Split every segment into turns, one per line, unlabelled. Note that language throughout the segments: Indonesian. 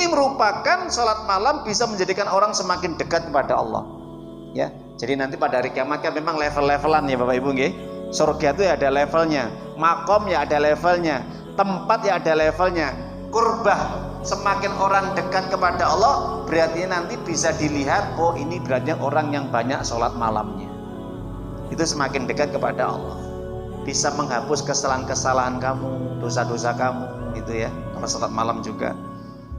ini merupakan salat malam bisa menjadikan orang semakin dekat kepada Allah. Ya, jadi nanti pada hari kiamat kan memang level-levelan ya Bapak Ibu nggih. Surga itu ya ada levelnya, makom ya ada levelnya, tempat ya ada levelnya. Kurbah, semakin orang dekat kepada Allah berarti nanti bisa dilihat, oh ini berarti orang yang banyak sholat malamnya. Itu semakin dekat kepada Allah, bisa menghapus kesalahan-kesalahan kamu, dosa-dosa kamu, gitu ya, karena sholat malam juga.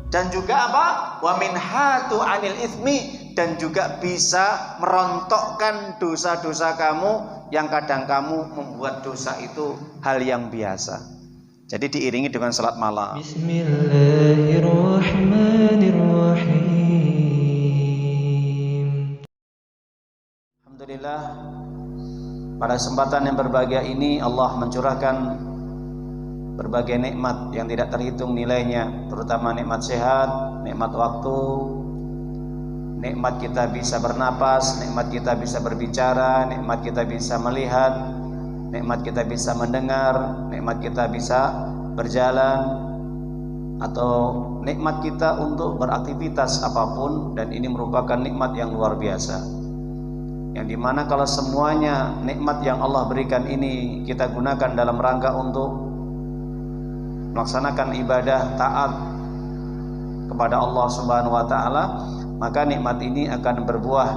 Dan juga apa? Wa min hatu anil ithmi, dan juga bisa merontokkan dosa-dosa kamu yang kadang kamu membuat dosa itu hal yang biasa. Jadi diiringi dengan salat malam. Bismillahirrahmanirrahim. Alhamdulillah, pada kesempatan yang berbahagia ini Allah mencurahkan berbagai nikmat yang tidak terhitung nilainya, terutama nikmat sehat, nikmat waktu, nikmat kita bisa bernapas, nikmat kita bisa berbicara, nikmat kita bisa melihat, nikmat kita bisa mendengar, nikmat kita bisa berjalan, atau nikmat kita untuk beraktivitas apapun, dan ini merupakan nikmat yang luar biasa, yang dimana kalau semuanya nikmat yang Allah berikan ini kita gunakan dalam rangka untuk melaksanakan ibadah taat kepada Allah Subhanahu wa taala, maka nikmat ini akan berbuah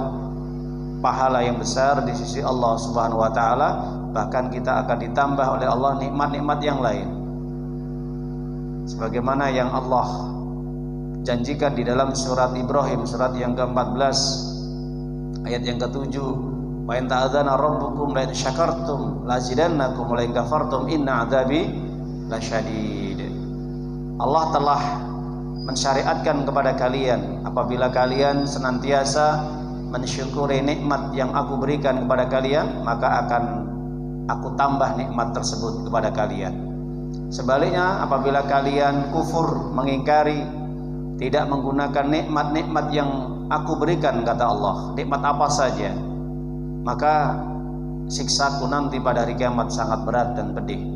pahala yang besar di sisi Allah Subhanahu wa taala. Bahkan kita akan ditambah oleh Allah nikmat-nikmat yang lain, sebagaimana yang Allah janjikan di dalam surat Ibrahim, surat yang ke-14 ayat yang ke-7, wa in ta'adzana rabbukum la in syakartum lazidannakum wa la in kafartum inna 'adzabi lasyadid. Allah telah mensyariatkan kepada kalian, apabila kalian senantiasa mensyukuri nikmat yang aku berikan kepada kalian, maka akan aku tambah nikmat tersebut kepada kalian. Sebaliknya, apabila kalian kufur, mengingkari, tidak menggunakan nikmat-nikmat yang aku berikan, kata Allah, nikmat apa saja, maka siksaku nanti pada hari kiamat sangat berat dan pedih.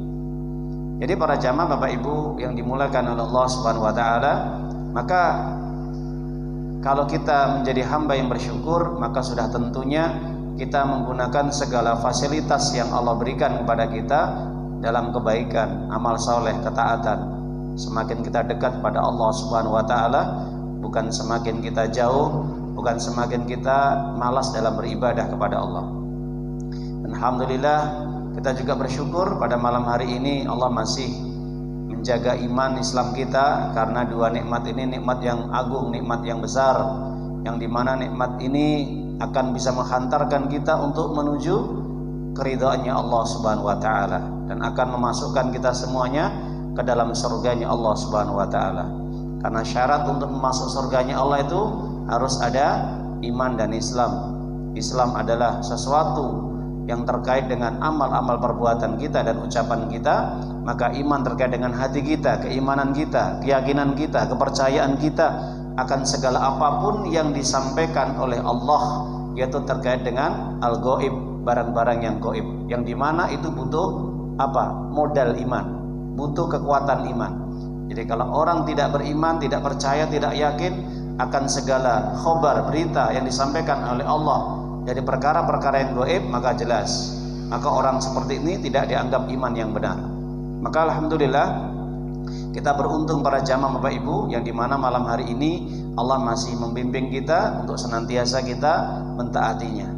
Jadi para jamaah Bapak Ibu yang dimuliakan oleh Allah Subhanahu wa taala, maka kalau kita menjadi hamba yang bersyukur, maka sudah tentunya kita menggunakan segala fasilitas yang Allah berikan kepada kita dalam kebaikan, amal soleh, ketaatan. Semakin kita dekat pada Allah Subhanahu wa taala, bukan semakin kita jauh, bukan semakin kita malas dalam beribadah kepada Allah. Dan alhamdulillah, kita juga bersyukur pada malam hari ini Allah masih menjaga iman Islam kita, karena dua nikmat ini nikmat yang agung, nikmat yang besar, yang dimana nikmat ini akan bisa menghantarkan kita untuk menuju keridhaannya Allah Subhanahu wa taala, dan akan memasukkan kita semuanya ke dalam surganya Allah Subhanahu wa taala. Karena syarat untuk masuk surganya Allah itu harus ada iman dan Islam. Islam adalah sesuatu yang terkait dengan amal-amal perbuatan kita dan ucapan kita, maka iman terkait dengan hati kita, keimanan kita, keyakinan kita, kepercayaan kita akan segala apapun yang disampaikan oleh Allah, yaitu terkait dengan al-ghaib, barang-barang yang gaib, yang dimana itu butuh apa? Modal iman, butuh kekuatan iman. Jadi kalau orang tidak beriman, tidak percaya, tidak yakin akan segala khobar, berita yang disampaikan oleh Allah dari perkara-perkara yang gaib, maka jelas, maka orang seperti ini tidak dianggap iman yang benar. Maka alhamdulillah, kita beruntung para jamaah Bapak Ibu, yang dimana malam hari ini Allah masih membimbing kita untuk senantiasa kita mentaatinya.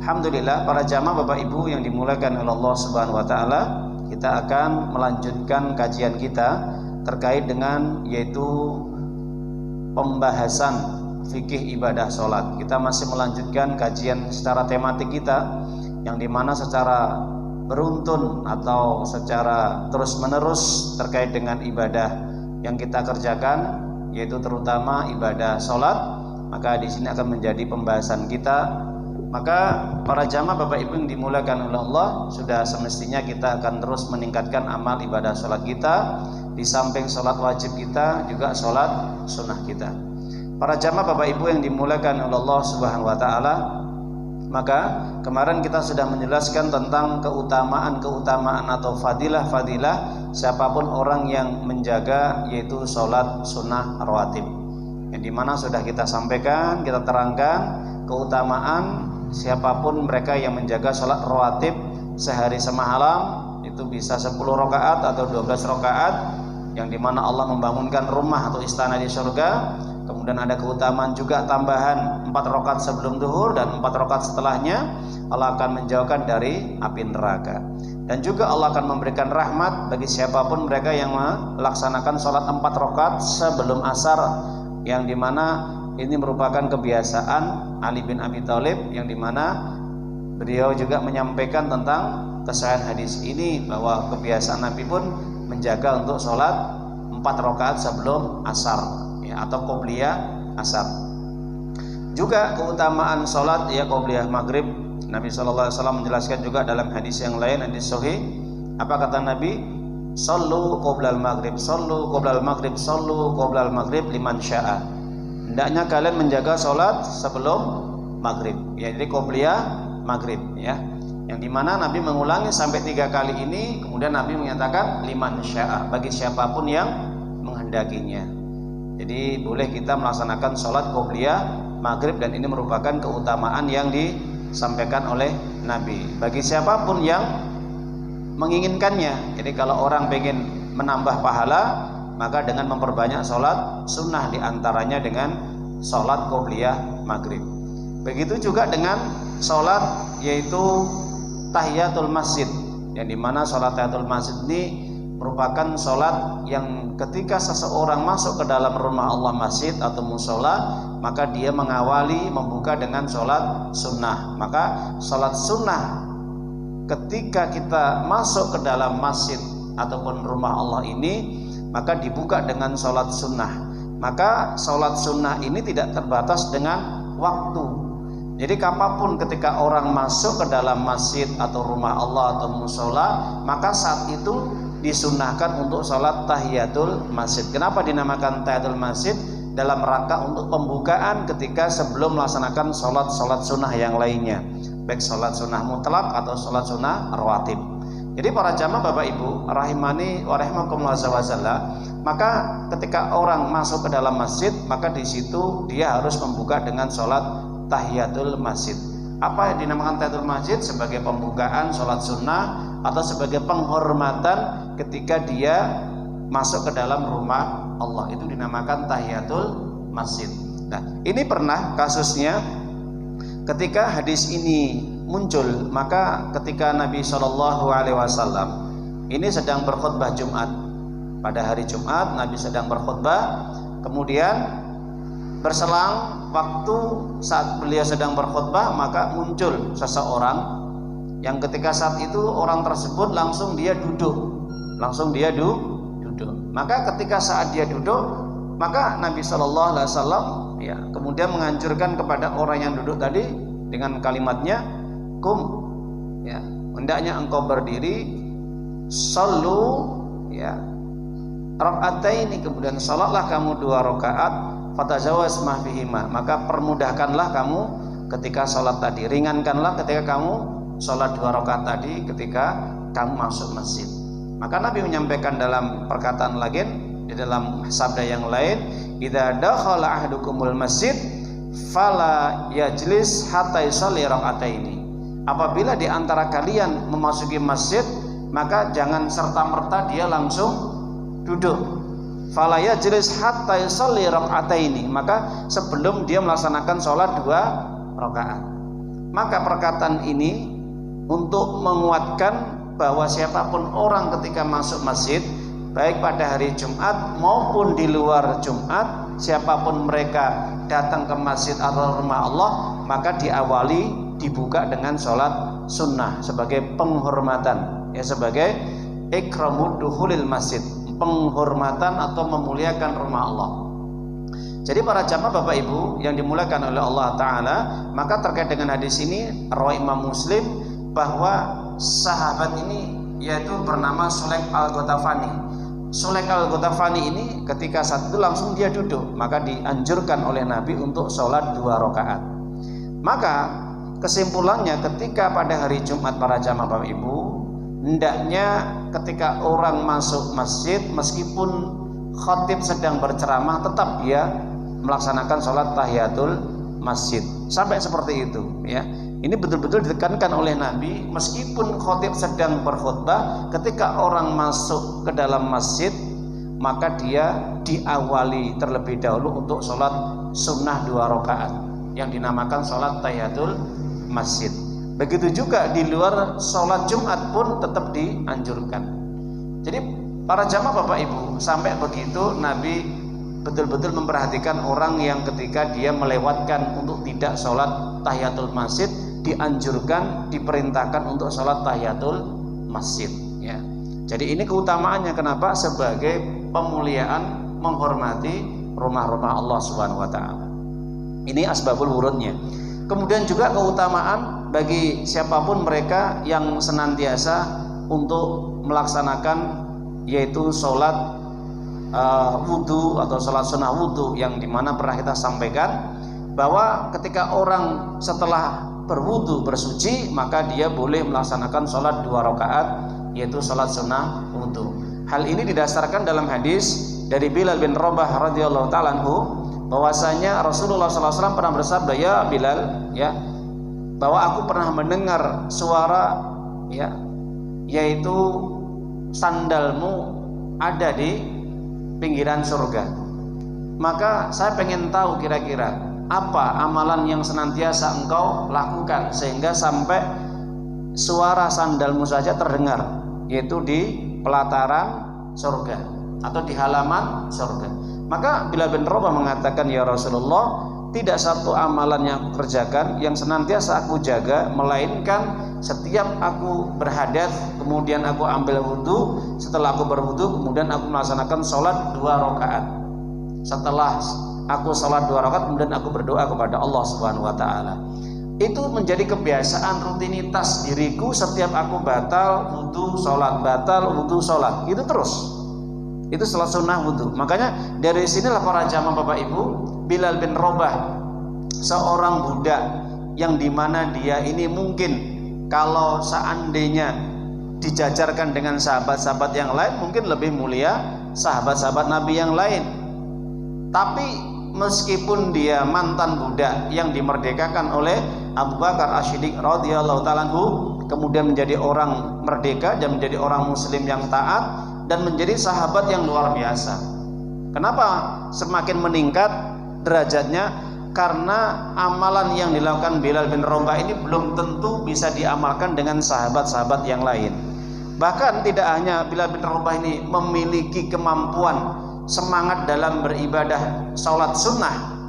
Alhamdulillah para jamaah Bapak Ibu yang dimuliakan oleh Allah Subhanahu wa taala, kita akan melanjutkan kajian kita terkait dengan yaitu pembahasan fikih ibadah sholat. Kita masih melanjutkan kajian secara tematik kita, yang dimana secara beruntun atau secara terus menerus terkait dengan ibadah yang kita kerjakan, yaitu terutama ibadah sholat. Maka di sini akan menjadi pembahasan kita. Maka para jamaah Bapak Ibu yang dimuliakan oleh Allah, sudah semestinya kita akan terus meningkatkan amal ibadah sholat kita, di samping sholat wajib kita juga sholat sunnah kita. Para jamaah Bapak Ibu yang dimuliakan oleh Allah Subhanahu wa taala, maka kemarin kita sudah menjelaskan tentang keutamaan atau fadilah siapapun orang yang menjaga yaitu sholat sunnah rawatib. yang dimana sudah kita sampaikan, kita terangkan keutamaan siapapun mereka yang menjaga sholat rawatib sehari semalam, itu bisa 10 rakaat atau 12 rakaat, yang dimana Allah membangunkan rumah atau istana di surga. Kemudian ada keutamaan juga tambahan 4 rakaat sebelum zuhur dan 4 rakaat setelahnya, Allah akan menjauhkan dari api neraka. Dan juga Allah akan memberikan rahmat bagi siapapun mereka yang melaksanakan sholat 4 rakaat sebelum asar, yang dimana ini merupakan kebiasaan Ali bin Abi Thalib, yang dimana beliau juga menyampaikan tentang kesahihan hadis ini, bahwa kebiasaan Nabi pun menjaga untuk sholat 4 rakaat sebelum asar, ya, atau qobliyah asar. Juga keutamaan sholat ya qobliyah maghrib, Nabi SAW menjelaskan juga dalam hadis yang lain, hadis sahih. Apa kata Nabi? Sallu qoblal maghrib, sallu qoblal maghrib, sallu qoblal maghrib liman sya'a. Hendaknya kalian menjaga sholat sebelum maghrib, ya, jadi qobliyah maghrib, ya, yang dimana Nabi mengulangi sampai 3 kali ini. Kemudian Nabi menyatakan liman sya'a, bagi siapapun yang menghendakinya. Jadi boleh kita melaksanakan sholat qobliyah maghrib, dan ini merupakan keutamaan yang disampaikan oleh Nabi bagi siapapun yang menginginkannya. Jadi kalau orang pengen menambah pahala, maka dengan memperbanyak sholat sunnah, diantaranya dengan sholat qobliyah maghrib. Begitu juga dengan sholat yaitu tahiyatul masjid, yang dimana sholat tahiyatul masjid ini merupakan sholat yang ketika seseorang masuk ke dalam rumah Allah, masjid atau musola, maka dia mengawali membuka dengan sholat sunnah. Maka sholat sunnah ketika kita masuk ke dalam masjid ataupun rumah Allah ini, maka dibuka dengan sholat sunnah. Maka sholat sunnah ini tidak terbatas dengan waktu. Jadi kapanpun ketika orang masuk ke dalam masjid atau rumah Allah atau musola, maka saat itu disunnahkan untuk sholat tahiyatul masjid. Kenapa dinamakan tahiyatul masjid? Dalam rangka untuk pembukaan ketika sebelum melaksanakan sholat sunnah yang lainnya, baik sholat sunnah mutlak atau sholat sunnah rawatib. Jadi para jamaah Bapak Ibu rahimani wa rahimakumullah azza, maka ketika orang masuk ke dalam masjid, maka di situ dia harus membuka dengan sholat tahiyatul masjid. Apa yang dinamakan tahiyatul masjid? Sebagai pembukaan sholat sunnah atau sebagai penghormatan ketika dia masuk ke dalam rumah Allah, itu dinamakan tahiyatul masjid. Nah, ini pernah kasusnya ketika hadis ini muncul, maka ketika Nabi SAW ini sedang berkhutbah Jumat. Pada hari Jumat Nabi sedang berkhutbah, kemudian berselang waktu saat beliau sedang berkhutbah, maka muncul seseorang yang ketika saat itu orang tersebut langsung dia duduk. Maka ketika saat dia duduk, maka Nabi SAW ya kemudian menganjurkan kepada orang yang duduk tadi dengan kalimatnya, kum, ya, hendaknya engkau berdiri, sallu, ya, raka'ataini, kemudian salatlah kamu 2 rakaat, fatazawaz ma fihima, maka permudahkanlah kamu ketika salat tadi, ringankanlah ketika kamu salat 2 rakaat tadi ketika kamu masuk masjid. Maka Nabi menyampaikan dalam perkataan lain, di dalam sabda yang lain, idza dakhala ahadukumul masjid fala yajlis hatta yusalli raka'ataini. Apabila di antara kalian memasuki masjid, maka jangan serta-merta dia langsung duduk. Fala yajlis hatta yusalli raka'ataini, maka sebelum dia melaksanakan sholat 2 rakaat. Maka perkataan ini untuk menguatkan bahwa siapapun orang ketika masuk masjid, baik pada hari Jumat maupun di luar Jumat, siapapun mereka datang ke masjid atau rumah Allah, maka diawali dibuka dengan sholat sunnah sebagai penghormatan, ya, sebagai ikramud dukhulil masjid, penghormatan atau memuliakan rumah Allah. Jadi para jamaah Bapak Ibu yang dimuliakan oleh Allah Ta'ala, maka terkait dengan hadis ini riwayat Imam Muslim bahwa sahabat ini yaitu bernama Sulaik al-Ghatafani. Sulaik al-Ghatafani ini ketika saat itu langsung dia duduk, maka dianjurkan oleh Nabi untuk sholat 2 rakaat. Maka kesimpulannya ketika pada hari Jumat para jamaah Bapak Ibu, hendaknya ketika orang masuk masjid, meskipun khatib sedang berceramah, tetap dia melaksanakan sholat tahiyatul masjid. Sampai seperti itu ya. Ini betul-betul ditekankan oleh Nabi, meskipun khatib sedang berkhutbah, ketika orang masuk ke dalam masjid maka dia diawali terlebih dahulu untuk sholat sunnah 2 rakaat yang dinamakan sholat tahiyatul masjid. Begitu juga di luar sholat Jumat pun tetap dianjurkan. Jadi para jamaah Bapak Ibu, sampai begitu Nabi betul-betul memperhatikan orang yang ketika dia melewatkan untuk tidak sholat tahiyatul masjid, dianjurkan, diperintahkan untuk sholat tahiyatul masjid ya. Jadi ini keutamaannya, kenapa? Sebagai pemuliaan, menghormati rumah-rumah Allah Subhanahu wa taala. Ini asbabul wurudnya. Kemudian juga keutamaan bagi siapapun mereka yang senantiasa untuk melaksanakan yaitu sholat wudhu atau sholat sunnah wudhu, yang dimana pernah kita sampaikan bahwa ketika orang setelah berwudhu bersuci maka dia boleh melaksanakan sholat 2 rakaat yaitu sholat sunnah wudhu. Hal ini didasarkan dalam hadis dari Bilal bin Rabah radhiyallahu ta'ala anhu, bahwasanya Rasulullah SAW pernah bersabda, ya Bilal ya, bahwa aku pernah mendengar suara ya, yaitu sandalmu ada di pinggiran surga. Maka saya pengen tahu kira-kira apa amalan yang senantiasa engkau lakukan sehingga sampai suara sandalmu saja terdengar, yaitu di pelataran surga atau di halaman surga. Maka Bilal bin Rabah mengatakan, ya Rasulullah, tidak satu amalan yang aku kerjakan yang senantiasa aku jaga, melainkan setiap aku berhadas kemudian aku ambil wudhu, setelah aku berwudhu kemudian aku melaksanakan sholat 2 rakaat. Setelah aku sholat 2 rakaat kemudian aku berdoa kepada Allah Subhanahu wa taala. Itu menjadi kebiasaan rutinitas diriku, setiap aku batal wudhu sholat, batal wudhu sholat, itu terus. Itu sholat sunnah wudhu. Makanya dari sinilah para jamaah Bapak Ibu, Bilal bin Rabah, seorang budak yang dimana dia ini mungkin kalau seandainya dijajarkan dengan sahabat-sahabat yang lain mungkin lebih mulia sahabat-sahabat Nabi yang lain. Tapi meskipun dia mantan budak yang dimerdekakan oleh Abu Bakar As-Siddiq radhiyallahu ta'ala anhu, kemudian menjadi orang merdeka dan menjadi orang muslim yang taat dan menjadi sahabat yang luar biasa. Kenapa semakin meningkat derajatnya? Karena amalan yang dilakukan Bilal bin Rabah ini belum tentu bisa diamalkan dengan sahabat-sahabat yang lain. Bahkan tidak hanya Bilal bin Rabah ini memiliki kemampuan semangat dalam beribadah sholat sunnah,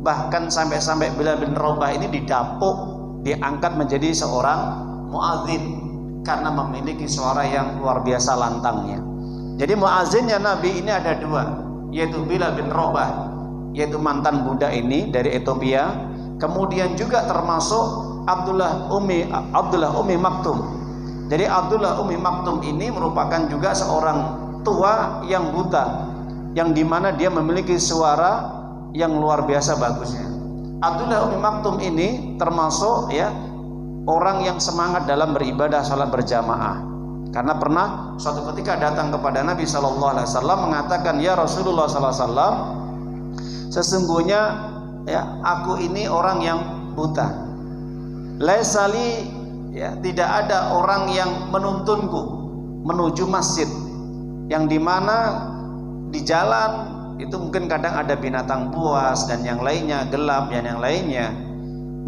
bahkan sampai-sampai Bilal bin Rabah ini didapuk, diangkat menjadi seorang muadzin karena memiliki suara yang luar biasa lantangnya. Jadi muazzinnya Nabi ini ada 2, yaitu Bilal bin Rabah, yaitu mantan budak ini dari Ethiopia, kemudian juga termasuk Abdullah Ummi Maktum. Jadi Abdullah Ummi Maktum ini merupakan juga seorang tua yang buta, yang dimana dia memiliki suara yang luar biasa bagusnya. Abdullah Ummi Maktum ini termasuk ya orang yang semangat dalam beribadah salat berjamaah, karena pernah suatu ketika datang kepada Nabi SAW mengatakan, ya Rasulullah SAW, sesungguhnya ya aku ini orang yang buta, laisali ya, tidak ada orang yang menuntunku menuju masjid, yang dimana di jalan itu mungkin kadang ada binatang buas dan yang lainnya, gelap dan yang lainnya.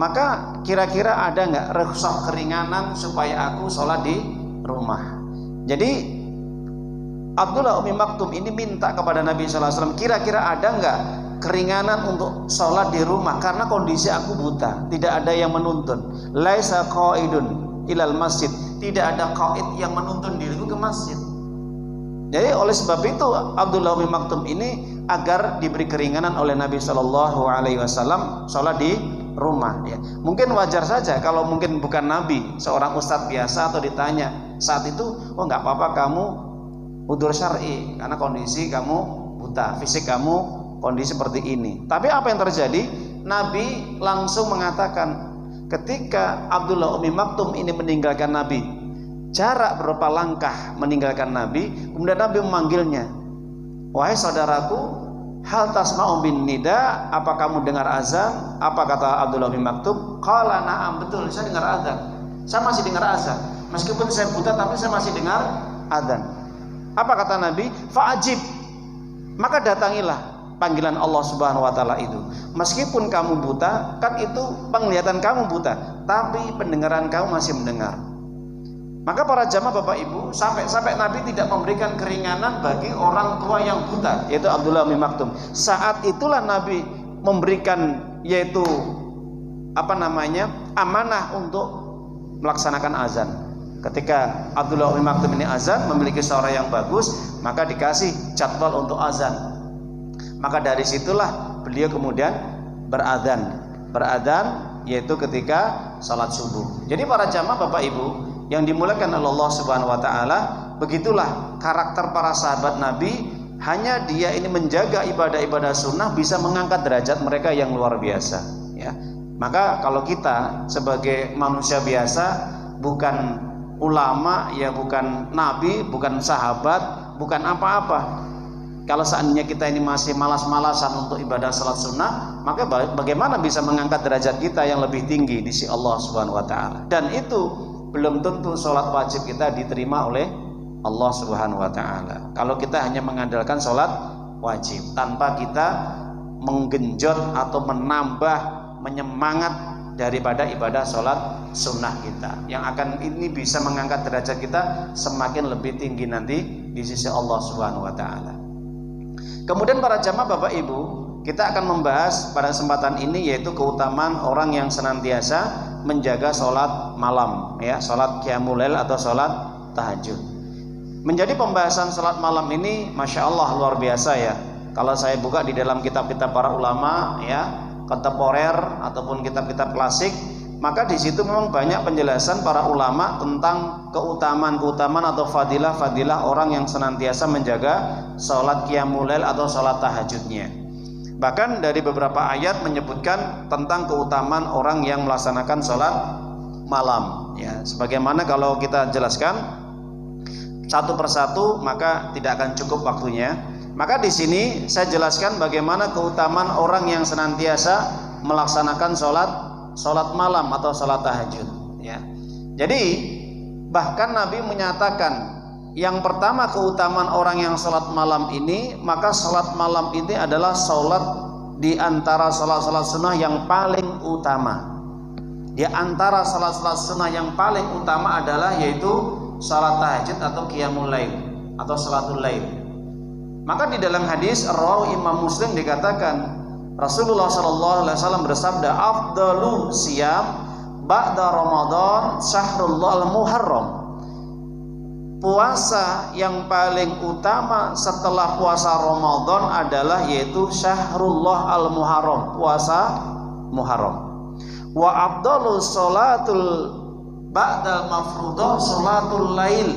Maka kira-kira ada nggak rukhsah keringanan supaya aku sholat di rumah? Jadi Abdullah Ummi Maktum ini minta kepada Nabi SAW, kira-kira ada nggak keringanan untuk sholat di rumah karena kondisi aku buta, tidak ada yang menuntun. Laisa qaidun ilal masjid, tidak ada qaid yang menuntun diriku ke masjid. Jadi oleh sebab itu Abdullah Ummi Maktum ini agar diberi keringanan oleh Nabi SAW sholat di rumah ya. Mungkin wajar saja kalau mungkin bukan Nabi, seorang ustadz biasa, atau ditanya saat itu, oh nggak apa-apa kamu udzur syar'i karena kondisi kamu buta, fisik kamu kondisi seperti ini. Tapi apa yang terjadi? Nabi langsung mengatakan, ketika Abdullah Ummi Maktum ini meninggalkan Nabi, jarak beberapa langkah meninggalkan Nabi, kemudian Nabi memanggilnya, wahai saudaraku, hal tasma'u bin nida, apa kamu dengar azan? Apa kata Abdullah bin Maktum? Qala na'am, betul, saya dengar azan. Saya masih dengar azan. Meskipun saya buta tapi saya masih dengar azan. Apa kata Nabi? Fa'ajib, maka datangilah panggilan Allah Subhanahu wa taala itu. Meskipun kamu buta, kan itu penglihatan kamu buta, tapi pendengaran kamu masih mendengar. Maka para jamaah Bapak Ibu, sampai Nabi tidak memberikan keringanan bagi orang tua yang buta, yaitu Abdullah bin Maktum. Saat itulah Nabi memberikan yaitu amanah untuk melaksanakan azan. Ketika Abdullah bin Maktum ini azan, memiliki suara yang bagus, maka dikasih jadwal untuk azan. Maka dari situlah beliau kemudian beradzan yaitu ketika salat subuh. Jadi para jamaah Bapak Ibu yang dimuliakan oleh Allah Subhanahu wa taala, begitulah karakter para sahabat Nabi. Hanya dia ini menjaga ibadah-ibadah sunnah bisa mengangkat derajat mereka yang luar biasa, ya. Maka kalau kita sebagai manusia biasa, bukan ulama, ya bukan nabi, bukan sahabat, bukan apa-apa, kalau seandainya kita ini masih malas-malasan untuk ibadah salat sunnah, maka bagaimana bisa mengangkat derajat kita yang lebih tinggi di sisi Allah Subhanahu wa taala. Dan itu belum tentu sholat wajib kita diterima oleh Allah Subhanahu wa taala. Kalau kita hanya mengandalkan sholat wajib tanpa kita menggenjot atau menambah menyemangat daripada ibadah sholat sunnah kita, yang akan ini bisa mengangkat derajat kita semakin lebih tinggi nanti di sisi Allah Subhanahu wa taala. Kemudian para jamaah Bapak Ibu, kita akan membahas pada kesempatan ini yaitu keutamaan orang yang senantiasa menjaga sholat malam, ya, sholat qiyamul lail atau sholat tahajud. Menjadi pembahasan sholat malam ini, masya Allah luar biasa ya. Kalau saya buka di dalam kitab-kitab para ulama, ya, kontemporer ataupun kitab-kitab klasik, maka di situ memang banyak penjelasan para ulama tentang keutamaan atau fadilah orang yang senantiasa menjaga sholat qiyamul lail atau sholat tahajudnya. Bahkan dari beberapa ayat menyebutkan tentang keutamaan orang yang melaksanakan sholat malam, ya. Sebagaimana kalau kita jelaskan satu persatu maka tidak akan cukup waktunya. Maka di sini saya jelaskan bagaimana keutamaan orang yang senantiasa melaksanakan sholat malam atau sholat tahajud, ya. Jadi bahkan Nabi menyatakan yang pertama keutamaan orang yang sholat malam ini, maka sholat malam ini adalah sholat di antara sholat sunnah yang paling utama. Di antara sholat sunnah yang paling utama adalah yaitu sholat tahajud atau qiyamul lail atau sholatul lail. Maka di dalam hadis rawi Imam Muslim dikatakan Rasulullah SAW bersabda, afdalu siyam ba'da Ramadan syahrullah al-muharram. Puasa yang paling utama setelah puasa Ramadan adalah yaitu syahrullah al-muharram, puasa Muharram. Wa afdalu sholatul ba'dal mafruḍah sholatul lail.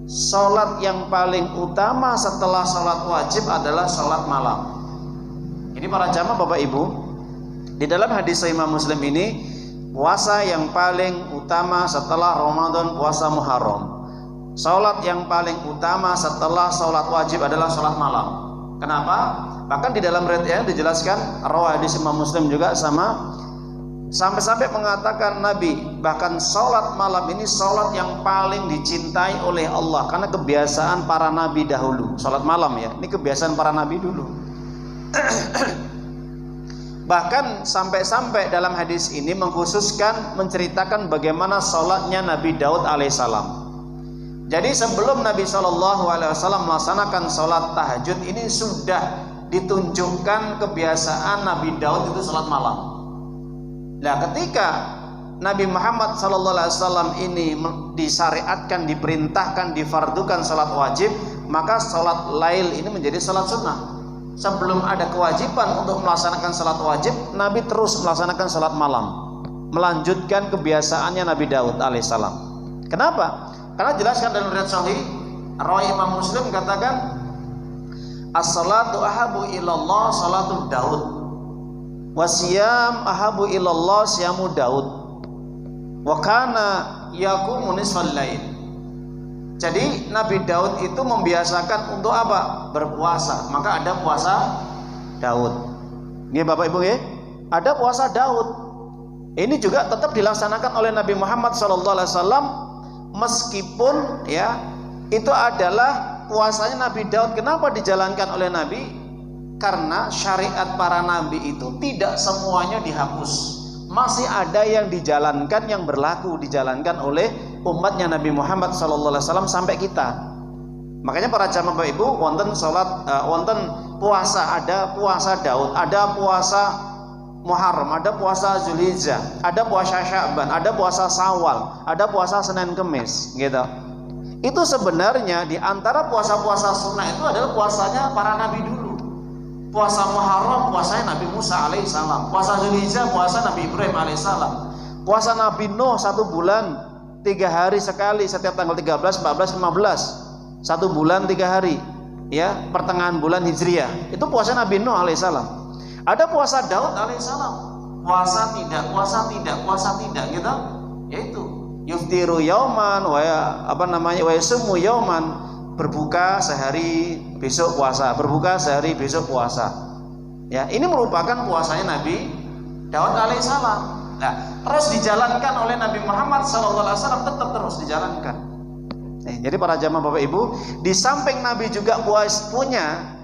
Salat yang paling utama setelah salat wajib adalah salat malam. Ini para jamaah Bapak Ibu, di dalam hadis Imam Muslim ini, puasa yang paling utama setelah Ramadan puasa Muharram. Salat yang paling utama setelah salat wajib adalah salat malam. Kenapa? Bahkan di dalam riwayat dijelaskan, rawi hadis Imam Muslim juga sama, sampai-sampai mengatakan Nabi, bahkan salat malam ini salat yang paling dicintai oleh Allah, karena kebiasaan para nabi dahulu. Salat malam, ya, ini kebiasaan para nabi dulu. Bahkan sampai-sampai dalam hadis ini mengkhususkan menceritakan bagaimana salatnya Nabi Daud alaihissalam. Jadi sebelum Nabi SAW melaksanakan sholat tahajud ini sudah ditunjukkan kebiasaan Nabi Daud itu sholat malam. Nah, ketika Nabi Muhammad SAW ini disyariatkan, diperintahkan, difardukan sholat wajib, maka sholat lail ini menjadi sholat sunnah. Sebelum ada kewajiban untuk melaksanakan sholat wajib, Nabi terus melaksanakan sholat malam, melanjutkan kebiasaannya Nabi Daud alaihissalam. Kenapa? Karena jelaskan dalam riwayat sahih, rawi Imam Muslim katakan, as-salatu ahabu ilallah salatul Daud, wasiyam ahabu ilallah siyamu Daud, wa kana yaqumu nisfal lail. Jadi Nabi Daud itu membiasakan untuk apa? Berpuasa. Maka ada puasa Daud. Ini Bapak Ibu ya, ada puasa Daud. Ini juga tetap dilaksanakan oleh Nabi Muhammad SAW, meskipun ya itu adalah puasanya Nabi Daud. Kenapa dijalankan oleh Nabi? Karena syariat para nabi itu tidak semuanya dihapus. Masih ada yang dijalankan, yang berlaku dijalankan oleh umatnya Nabi Muhammad SAW sampai kita. Makanya para jamaah Bapak Ibu, wonten salat, wonten puasa, ada puasa Daud, ada puasa Muharram, ada puasa Zulhijjah, ada puasa Sya'ban, ada puasa Syawal, ada puasa Senin Kemis, gitu. Itu sebenarnya di antara puasa-puasa sunnah itu adalah puasanya para nabi dulu. Puasa Muharram puasanya Nabi Musa alaihissalam, puasa Zulhijjah puasa Nabi Ibrahim alaihissalam, puasa Nabi Nuh 1 bulan 3 hari sekali setiap tanggal 13, 14, 15. 1 bulan 3 hari, ya, pertengahan bulan Hijriah. Itu puasa Nabi Nuh alaihissalam. Ada puasa Daud alaihissalam. Puasa tidak, puasa tidak, puasa tidak, gitu. Yaitu yuftiru yauman wa yasumu yauman, berbuka sehari besok puasa, berbuka sehari besok puasa. Ya, ini merupakan puasanya Nabi Daud alaihissalam. Nah, terus dijalankan oleh Nabi Muhammad SAW, tetap terus dijalankan. Jadi para jamaah Bapak Ibu, di samping Nabi juga punya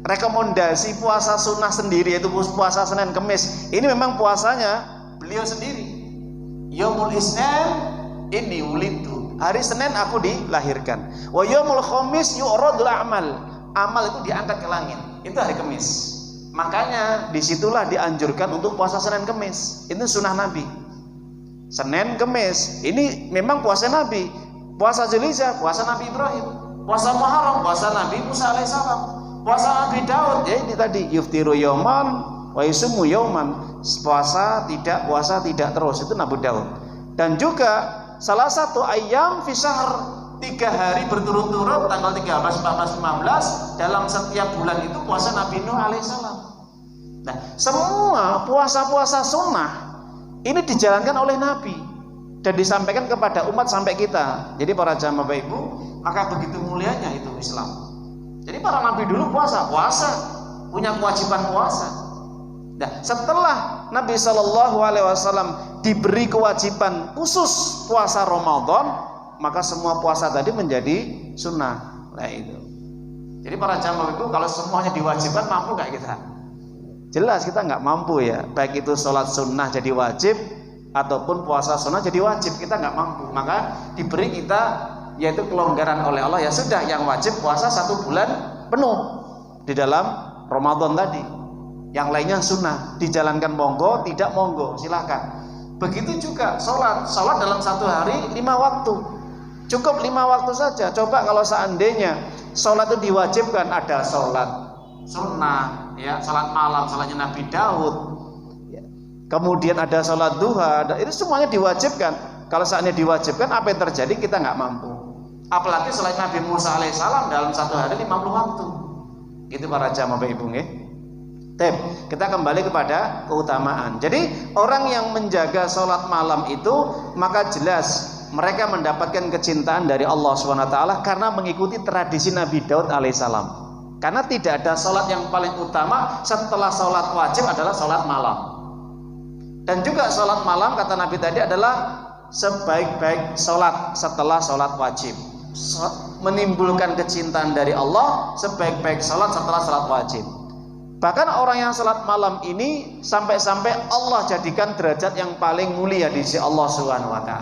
rekomendasi puasa sunnah sendiri, yaitu puasa Senin Kemis. Ini memang puasanya beliau sendiri. Yaumul Isnin inni wulidtu, hari Senin aku dilahirkan. Wa yaumul Khamis yu'radul a'mal, amal itu diangkat ke langit. Itu hari Kamis. Makanya disitulah dianjurkan untuk puasa Senin Kemis. Itu sunnah Nabi. Senin Kemis ini memang puasa Nabi. Puasa Zulhijjah, puasa Nabi Ibrahim. Puasa Muharram, puasa Nabi Musa alaihissalam. Puasa Nabi Daud, ya ini tadi yuftiru yauman wa yusumu yauman. Puasa tidak terus, itu Nabi Daud. Dan juga salah satu ayam fi syahr, 3 hari berturut-turut tanggal 13, 14, 15 dalam setiap bulan itu puasa Nabi Nuh alaihissalam. Nah, semua puasa-puasa sunnah ini dijalankan oleh Nabi dan disampaikan kepada umat sampai kita. Jadi para jamaah Bapak Ibu, maka begitu mulianya itu Islam. Jadi para nabi dulu puasa, punya kewajiban puasa. Nah, setelah Nabi SAW diberi kewajiban khusus puasa Ramadan, maka semua puasa tadi menjadi sunnah. Nah itu. Jadi para jamaah Bapak Ibu, kalau semuanya diwajibkan, mampu nggak kita? Jelas kita nggak mampu ya. Baik itu sholat sunnah jadi wajib ataupun puasa sunnah jadi wajib, kita nggak mampu. Maka diberi kita yaitu kelonggaran oleh Allah, ya sudah, yang wajib puasa 1 bulan penuh di dalam Ramadan tadi, yang lainnya sunnah, dijalankan monggo, tidak monggo silahkan. Begitu juga sholat dalam 1 hari 5 waktu, cukup 5 waktu saja. Coba kalau seandainya sholat itu diwajibkan, ada sholat sunnah, ya, sholat malam, sholatnya Nabi Daud, kemudian ada sholat duha, itu semuanya diwajibkan. Kalau saatnya diwajibkan, apa yang terjadi? Kita nggak mampu. Apalagi sholat Nabi Musa alaihissalam dalam 1 hari 50 waktu. Gitu para jamaah Bapak Ibu. Kita kembali kepada keutamaan. Jadi orang yang menjaga sholat malam itu, maka jelas mereka mendapatkan kecintaan dari Allah SWT karena mengikuti tradisi Nabi Daud alaihissalam. Karena tidak ada sholat yang paling utama setelah sholat wajib adalah sholat malam. Dan juga sholat malam kata Nabi tadi adalah sebaik-baik sholat setelah sholat wajib. Menimbulkan kecintaan dari Allah sebaik-baik sholat setelah sholat wajib. Bahkan orang yang sholat malam ini sampai-sampai Allah jadikan derajat yang paling mulia di sisi Allah SWT.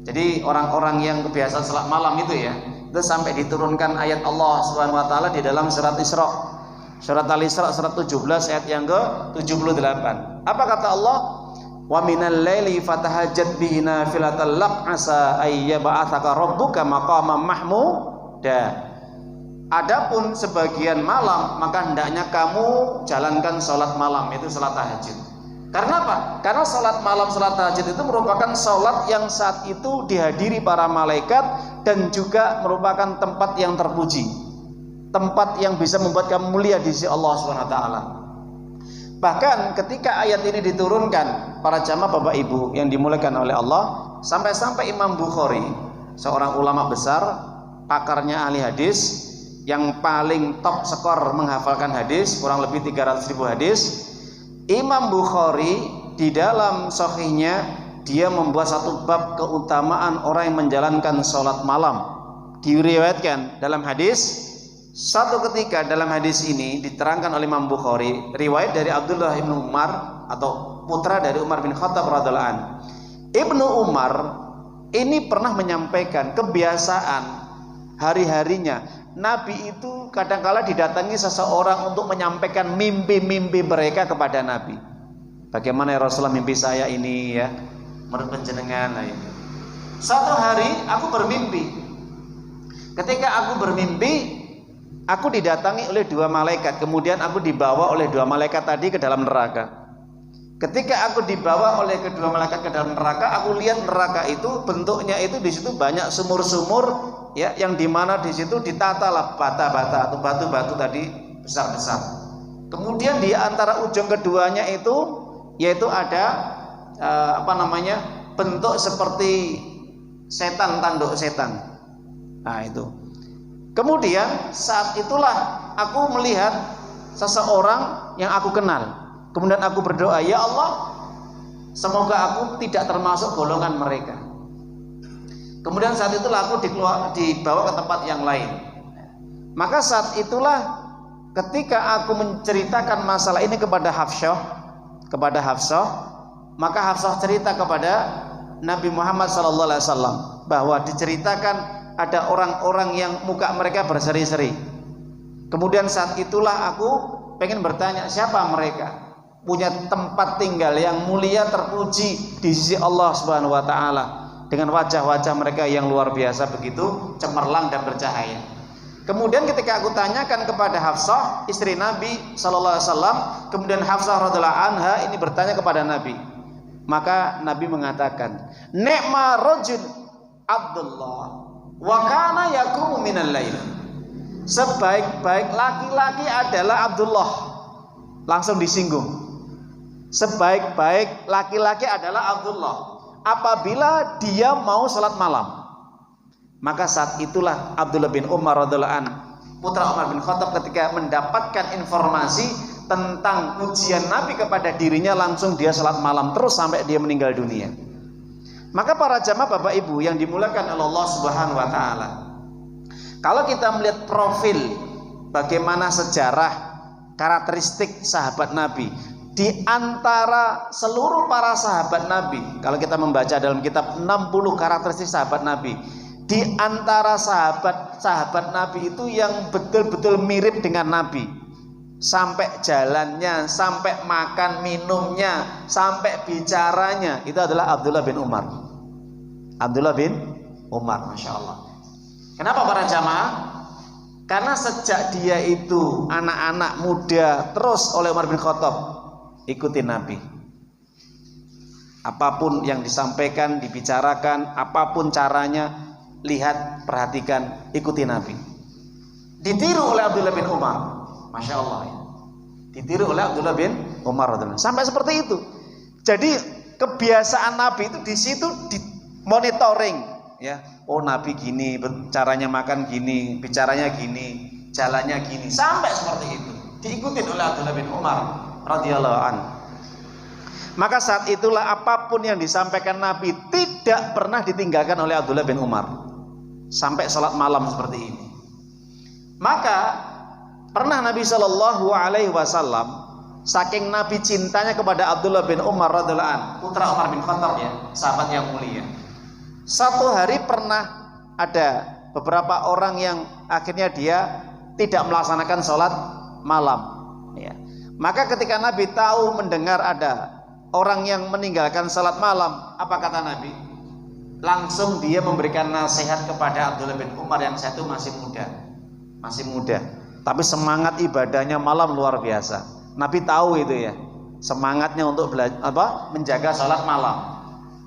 Jadi orang-orang yang kebiasaan sholat malam itu ya, itu sampai diturunkan ayat Allah SWT di dalam surat Isra. Surat Al-Isra surat 17 ayat yang ke-78. Apa kata Allah? Wa minal laili fatahajjat bihi nafilatan lak asa ayyab'atsaka rabbuka maqaman mahmuda. Adapun sebagian malam, maka hendaknya kamu jalankan sholat malam, itu sholat tahajud. Karena apa? Karena sholat malam, sholat tahajud itu merupakan sholat yang saat itu dihadiri para malaikat dan juga merupakan tempat yang terpuji, tempat yang bisa membuat kamu mulia di sisi Allah SWT. Bahkan ketika ayat ini diturunkan, para jamaah Bapak Ibu yang dimuliakan oleh Allah, sampai-sampai Imam Bukhari, seorang ulama besar, pakarnya ahli hadis, yang paling top skor menghafalkan hadis, kurang lebih 300.000 hadis. Imam Bukhari di dalam sahihnya dia membuat satu bab keutamaan orang yang menjalankan sholat malam. Diriwayatkan dalam hadis, satu ketika dalam hadis ini diterangkan oleh Imam Bukhari, riwayat dari Abdullah bin Umar atau putra dari Umar bin Khattab radhiyallahu anhu. Ibnu Umar ini pernah menyampaikan kebiasaan hari-harinya Nabi itu kadang-kala didatangi seseorang untuk menyampaikan mimpi-mimpi mereka kepada Nabi. Bagaimana ya Rasulullah, mimpi saya ini ya, menurut panjenengan. Suatu hari aku bermimpi. Ketika aku bermimpi, aku didatangi oleh 2 malaikat. Kemudian aku dibawa oleh 2 malaikat tadi ke dalam neraka. Ketika aku dibawa oleh kedua malaikat ke dalam neraka, aku lihat neraka itu bentuknya itu di situ banyak sumur-sumur ya, yang dimana di situ ditatalah bata-bata atau batu-batu tadi besar-besar. Kemudian di antara ujung keduanya itu yaitu ada bentuk seperti setan, tanduk setan. Nah itu. Kemudian saat itulah aku melihat seseorang yang aku kenal. Kemudian aku berdoa, ya Allah, semoga aku tidak termasuk golongan mereka. Kemudian saat itulah aku dibawa ke tempat yang lain. Maka saat itulah ketika aku menceritakan masalah ini kepada Hafsah, maka Hafsah cerita kepada Nabi Muhammad SAW bahwa diceritakan ada orang-orang yang muka mereka berseri-seri. Kemudian saat itulah aku pengen bertanya, siapa mereka? Punya tempat tinggal yang mulia, terpuji di sisi Allah Subhanahu wa taala, dengan wajah-wajah mereka yang luar biasa begitu cemerlang dan bercahaya. Kemudian ketika aku tanyakan kepada Hafsah, istri Nabi sallallahu alaihi wasallam, kemudian Hafsah radhiyallahu anha ini bertanya kepada Nabi. Maka Nabi mengatakan, "Ni'ma rajul Abdullah wa kana yaqumu minal lail." Sebaik-baik laki-laki adalah Abdullah. Langsung disinggung. Sebaik-baik laki-laki adalah Abdullah apabila dia mau salat malam. Maka saat itulah Abdullah bin Umar radhiyallahu anhu, putra Umar bin Khattab, ketika mendapatkan informasi tentang ujian Nabi kepada dirinya, langsung dia salat malam terus sampai dia meninggal dunia. Maka para jamaah Bapak Ibu yang dimuliakan oleh Allah Subhanahu wa taala, kalau kita melihat profil bagaimana sejarah karakteristik sahabat Nabi di antara seluruh para sahabat Nabi, kalau kita membaca dalam kitab 60 karakteristik sahabat Nabi, di antara sahabat Nabi itu yang betul-betul mirip dengan Nabi, sampai jalannya, sampai makan minumnya, sampai bicaranya, itu adalah Abdullah bin Umar. Abdullah bin Umar, Masya Allah. Kenapa para jamaah? Karena sejak dia itu anak-anak muda, terus oleh Umar bin Khattab ikuti Nabi. Apapun yang disampaikan, dibicarakan, apapun caranya, lihat, perhatikan, ikuti Nabi. Ditiru oleh Abdullah bin Umar, Masya Allah ya. Ditiru oleh Abdullah bin Umar sampai seperti itu. Jadi kebiasaan Nabi itu di situ dimonitoring ya. Oh Nabi gini, caranya makan gini, bicaranya gini, jalannya gini, sampai seperti itu. Diikuti oleh Abdullah bin Umar radhiyallahu anhu. Maka saat itulah apapun yang disampaikan Nabi tidak pernah ditinggalkan oleh Abdullah bin Umar sampai salat malam seperti ini. Maka pernah Nabi Shallallahu Alaihi Wasallam, saking Nabi cintanya kepada Abdullah bin Umar radhiyallahu anhu, putra Umar bin Khattab ya, sahabat yang mulia. Satu hari pernah ada beberapa orang yang akhirnya dia tidak melaksanakan sholat malam ya. Maka ketika Nabi tahu mendengar ada orang yang meninggalkan salat malam, apa kata Nabi? Langsung dia memberikan nasihat kepada Abdullah bin Umar yang satu masih muda, tapi semangat ibadahnya malam luar biasa. Nabi tahu itu ya, semangatnya untuk menjaga salat malam.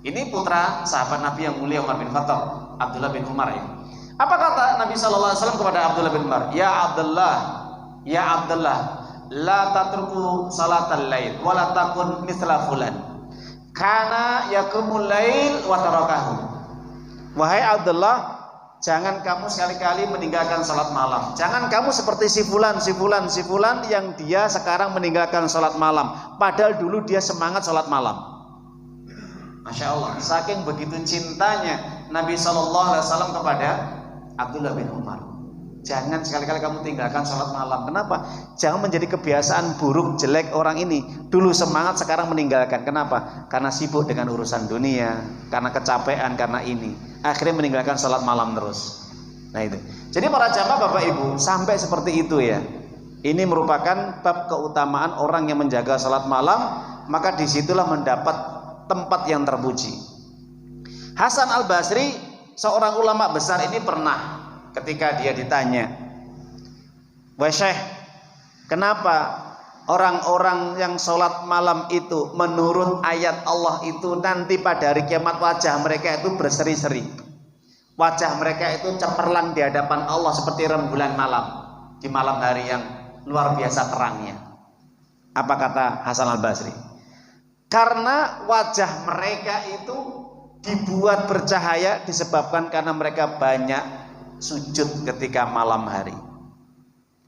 Ini putra sahabat Nabi yang mulia Umar bin Khattab, Abdullah bin Umar ya. Apa kata Nabi sallallahu alaihi wasallam kepada Abdullah bin Umar? Ya Abdullah, la tatruku salatal lail wa la takun mithla fulan. Kana yaqumul lail wa tarakahu. Wahai Abdullah, jangan kamu sekali-kali meninggalkan sholat malam. Jangan kamu seperti si fulan yang dia sekarang meninggalkan sholat malam, padahal dulu dia semangat sholat malam. Masya Allah, saking begitu cintanya Nabi SAW kepada Abdullah bin Umar. Jangan sekali-kali kamu tinggalkan sholat malam. Kenapa? Jangan menjadi kebiasaan buruk jelek orang ini. Dulu semangat, sekarang meninggalkan. Kenapa? Karena sibuk dengan urusan dunia, karena kecapean, karena ini. Akhirnya meninggalkan sholat malam terus. Nah itu. Jadi para jamaah Bapak Ibu, sampai seperti itu ya. Ini merupakan bab keutamaan orang yang menjaga sholat malam. Maka disitulah mendapat tempat yang terpuji. Hasan Al-Basri, seorang ulama besar ini pernah ketika dia ditanya, "Wahai Syekh, kenapa orang-orang yang sholat malam itu menurut ayat Allah itu nanti pada hari kiamat wajah mereka itu berseri-seri, wajah mereka itu cemerlang di hadapan Allah seperti rembulan malam di malam hari yang luar biasa terangnya?" Apa kata Hasan Al-Basri? Karena wajah mereka itu dibuat bercahaya disebabkan karena mereka banyak sujud ketika malam hari.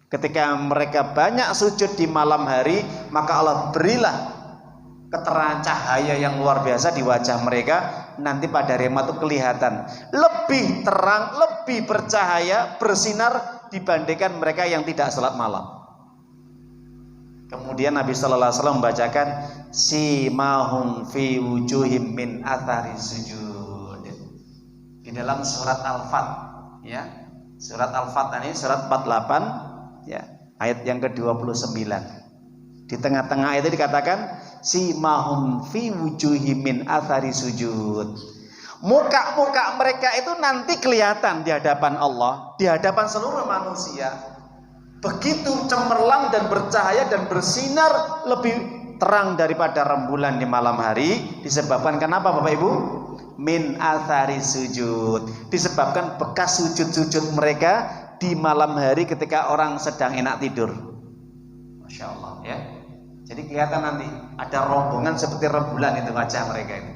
Ketika mereka banyak sujud di malam hari, maka Allah berilah keterangan cahaya yang luar biasa di wajah mereka. Nanti pada hari kiamat itu kelihatan lebih terang, lebih bercahaya, bersinar dibandingkan mereka yang tidak salat malam. Kemudian Nabi sallallahu alaihi wasallam membacakan simahum fi wujuhim min athari sujud di dalam surat Al-Fat. Ya, surat Al-Fat ini surat 48 ya, ayat yang ke-29. Di tengah-tengah ayat itu dikatakan simahum fi wujuhim min athari sujud. Muka-muka mereka itu nanti kelihatan di hadapan Allah, di hadapan seluruh manusia. Begitu cemerlang dan bercahaya dan bersinar lebih terang daripada rembulan di malam hari. Disebabkan kenapa Bapak Ibu? Min athari sujud, disebabkan bekas sujud-sujud mereka di malam hari ketika orang sedang enak tidur. Masya Allah ya. Jadi kelihatan nanti ada rombongan seperti rembulan itu wajah mereka itu.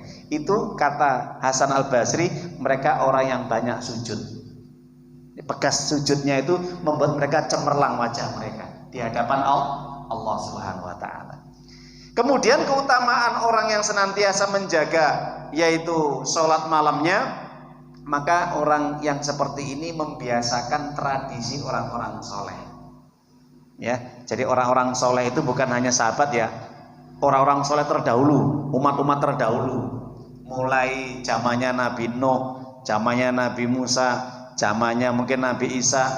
Itu kata Hasan Al-Basri, mereka orang yang banyak sujud. Bekas sujudnya itu membuat mereka cemerlang wajah mereka di hadapan Allah Subhanahu wa taala. Kemudian keutamaan orang yang senantiasa menjaga yaitu sholat malamnya, maka orang yang seperti ini membiasakan tradisi orang-orang soleh. Ya, jadi orang-orang soleh itu bukan hanya sahabat ya, orang-orang soleh terdahulu, umat-umat terdahulu, mulai zamannya Nabi Nuh, zamannya Nabi Musa, zamannya mungkin Nabi Isa,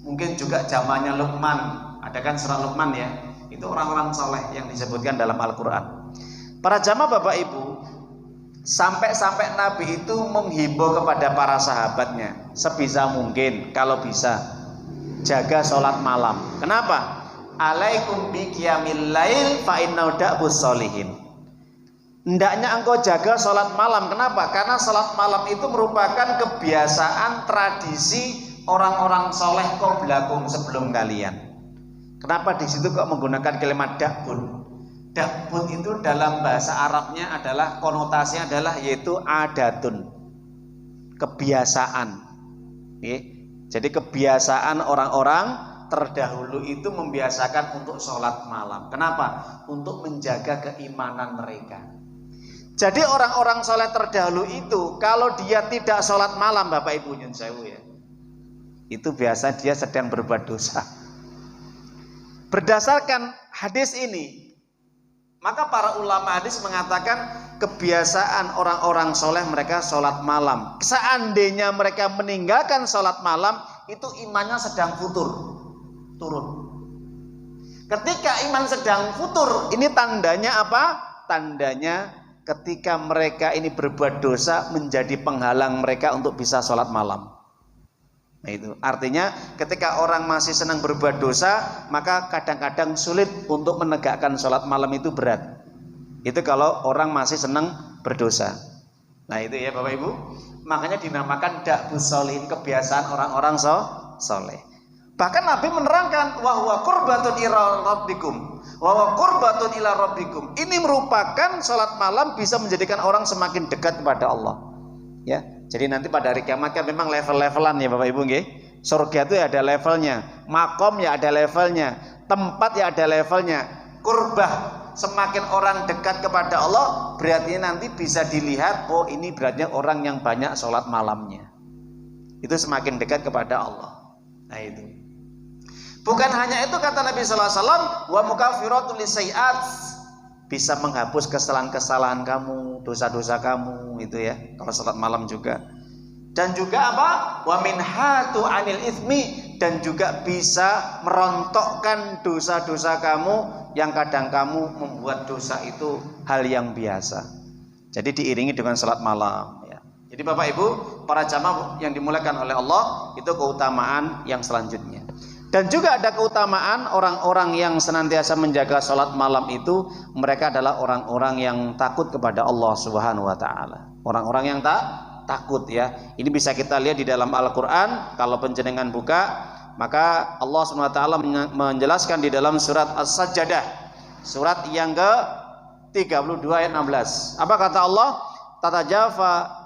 mungkin juga zamannya Luqman. Ada kan surah Luqman ya. Itu orang-orang soleh yang disebutkan dalam Al-Quran. Para jamaah Bapak Ibu, sampai-sampai Nabi itu menghimbau kepada para sahabatnya, sebisa mungkin kalau bisa jaga sholat malam. Kenapa? Alaikum bi qiyamil lail fa innahu da'bus sholihin. Hendaknya engkau jaga sholat malam. Kenapa? Karena sholat malam itu merupakan kebiasaan tradisi orang-orang soleh qablakum sebelum kalian. Kenapa di situ kok menggunakan kalimat dakbun? Dakbun itu dalam bahasa Arabnya adalah konotasinya adalah yaitu adatun, kebiasaan. Jadi kebiasaan orang-orang terdahulu itu membiasakan untuk sholat malam. Kenapa? Untuk menjaga keimanan mereka. Jadi orang-orang soleh terdahulu itu kalau dia tidak sholat malam, Bapak Ibu nyun sewu ya, itu biasa dia sedang berbuat dosa. Berdasarkan hadis ini, maka para ulama hadis mengatakan kebiasaan orang-orang soleh mereka sholat malam. Seandainya mereka meninggalkan sholat malam, itu imannya sedang futur, turun. Ketika iman sedang futur, ini tandanya apa? Tandanya ketika mereka ini berbuat dosa menjadi penghalang mereka untuk bisa sholat malam. Nah itu artinya ketika orang masih senang berbuat dosa, maka kadang-kadang sulit untuk menegakkan sholat malam, itu berat. Itu kalau orang masih senang berdosa. Nah itu ya Bapak Ibu, makanya dinamakan da'bus sholihin, kebiasaan orang-orang soleh. Bahkan Nabi menerangkan wa huwa qurbatun ila rabbikum, wa huwa qurbatun ila rabbikum. Ini merupakan sholat malam bisa menjadikan orang semakin dekat kepada Allah. Ya, Jadi nanti pada hari kiamat kan memang level-levelan ya Bapak Ibu nggih. Surga itu ya ada levelnya, makom ya ada levelnya, tempat ya ada levelnya. Kurbah, semakin orang dekat kepada Allah berarti nanti bisa dilihat, oh ini berarti orang yang banyak sholat malamnya. Itu semakin dekat kepada Allah. Nah itu. Bukan hanya itu kata Nabi sallallahu alaihi wasallam, wa mukaffiratun lisaiat, bisa menghapus kesalahan-kesalahan kamu, dosa-dosa kamu itu ya, kalau sholat malam juga. Dan juga apa? Wa minhatu anil itsmi, dan juga bisa merontokkan dosa-dosa kamu yang kadang kamu membuat dosa itu hal yang biasa. Jadi diiringi dengan sholat malam ya. Jadi Bapak Ibu, para jamaah yang dimuliakan oleh Allah, itu keutamaan yang selanjutnya. Dan juga ada keutamaan orang-orang yang senantiasa menjaga sholat malam itu, mereka adalah orang-orang yang takut kepada Allah Subhanahu wa taala. Orang-orang yang takut ya. Ini bisa kita lihat di dalam Al-Qur'an, kalau penjenengan buka, maka Allah Subhanahu wa taala menjelaskan di dalam surat As-Sajdah, surat yang ke-32 ayat 16. Apa kata Allah? Tatajafa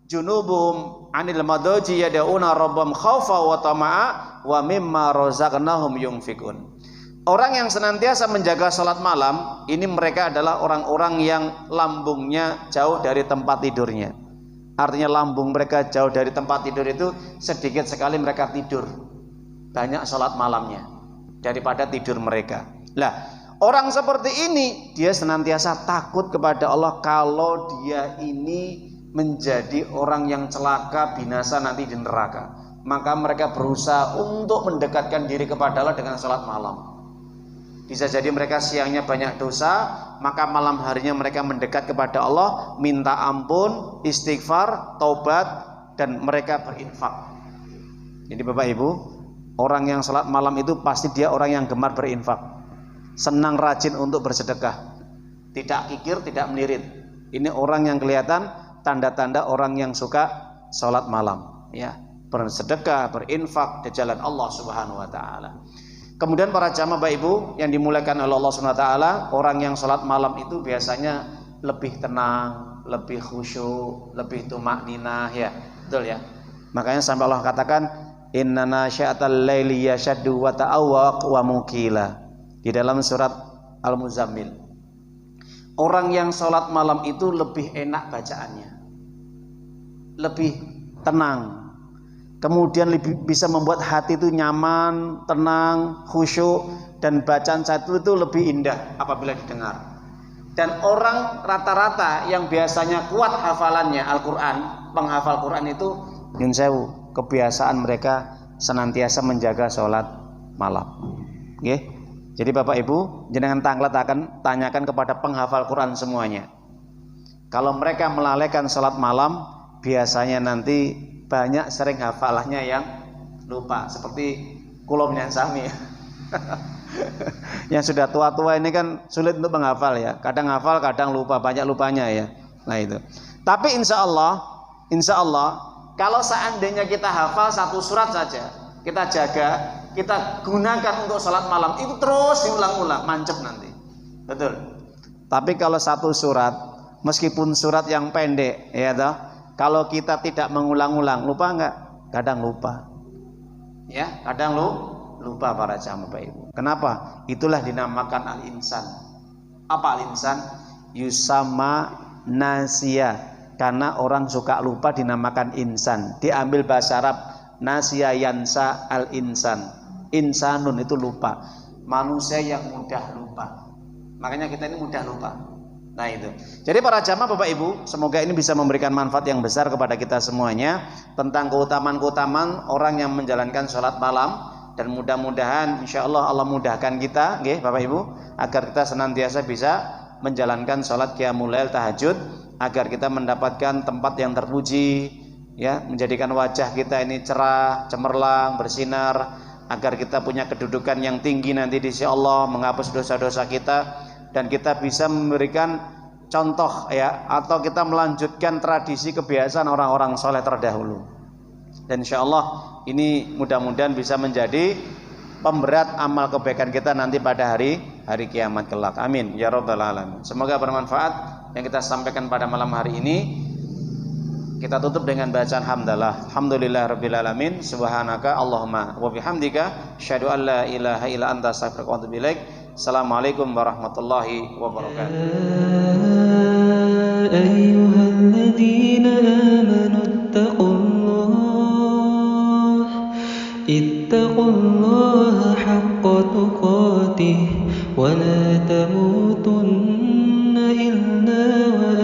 junubum anil madaji yad'una rabbam khaufa wa tama'a wa mimma razaqnahum yunfikun. Orang yang senantiasa menjaga salat malam, ini mereka adalah orang-orang yang lambungnya jauh dari tempat tidurnya. Artinya lambung mereka jauh dari tempat tidur itu sedikit sekali mereka tidur. Banyak salat malamnya daripada tidur mereka. Lah, orang seperti ini dia senantiasa takut kepada Allah kalau dia ini menjadi orang yang celaka binasa nanti di neraka. Maka mereka berusaha untuk mendekatkan diri kepada Allah dengan salat malam. Bisa jadi mereka siangnya banyak dosa, maka malam harinya mereka mendekat kepada Allah, minta ampun, istighfar, taubat, dan mereka berinfak. Jadi Bapak Ibu, orang yang salat malam itu pasti dia orang yang gemar berinfak, senang rajin untuk bersedekah, tidak kikir, tidak melirit. Ini orang yang kelihatan tanda-tanda orang yang suka salat malam ya, bersedekah, berinfak di jalan Allah Subhanahu wa taala. Kemudian para jamaah Bapak Ibu yang dimuliakan oleh Allah Subhanahu wa taala, orang yang salat malam itu biasanya lebih tenang, lebih khusyuk, lebih tumakninah ya. Betul ya. Makanya sampai Allah katakan inna nasya'atal laili yashaddu wa ta'awwaq wa muqila di dalam surat Al-Muzammil. Orang yang salat malam itu lebih enak bacaannya, lebih tenang, kemudian lebih bisa membuat hati itu nyaman, tenang, khusyuk, dan bacaan satu itu lebih indah apabila didengar. Dan orang rata-rata yang biasanya kuat hafalannya Al-Quran, penghafal Quran itu nyun sewu, kebiasaan mereka senantiasa menjaga sholat malam. Okay? Jadi Bapak Ibu, jenengan tanglet akan tanyakan kepada penghafal Quran semuanya. Kalau mereka melalaikan sholat malam, biasanya nanti banyak sering hafalannya yang lupa. Seperti kulomnya sami. Yang sudah tua-tua ini kan sulit untuk menghafal ya. Kadang hafal, kadang lupa, banyak lupanya ya. Nah itu. Tapi insya Allah, kalau seandainya kita hafal satu surat saja, kita jaga, kita gunakan untuk sholat malam, itu terus diulang-ulang, mancep nanti. Betul. Tapi kalau satu surat, meskipun surat yang pendek, ya toh, kalau kita tidak mengulang-ulang, lupa enggak? Kadang lupa. Ya, kadang lupa para jamaah Bapak Ibu. Kenapa? Itulah dinamakan al-insan. Apa al-insan? Yusama nasya. Karena orang suka lupa dinamakan insan. Diambil bahasa Arab nasya yansa al-insan. Insanun itu lupa, manusia yang mudah lupa. Makanya kita ini mudah lupa. Nah itu. Jadi para jamaah Bapak Ibu, semoga ini bisa memberikan manfaat yang besar kepada kita semuanya tentang keutamaan-keutamaan orang yang menjalankan sholat malam. Dan mudah-mudahan insya Allah Allah mudahkan kita, nggih Bapak Ibu, agar kita senantiasa bisa menjalankan sholat qiyamul lail tahajud, agar kita mendapatkan tempat yang terpuji, ya, menjadikan wajah kita ini cerah, cemerlang, bersinar, agar kita punya kedudukan yang tinggi nanti di sisi Allah, menghapus dosa-dosa kita, dan kita bisa memberikan contoh ya, atau kita melanjutkan tradisi kebiasaan orang-orang soleh terdahulu. Dan insya Allah ini mudah-mudahan bisa menjadi pemberat amal kebaikan kita nanti pada hari kiamat kelak. Amin ya rabbal alamin. Semoga bermanfaat yang kita sampaikan pada malam hari ini. Kita tutup dengan bacaan hamdalah. Alhamdulillahirabbil alamin. Subhanaka Allahumma wa bihamdika asyhadu an la ilaha illa anta astaghfiruka wa atubu ilaik. Assalamualaikum warahmatullahi wabarakatuh. Ayyuhalladzina amanu ittaqullaha haqqa tuqatih wa la tamutunna illa wa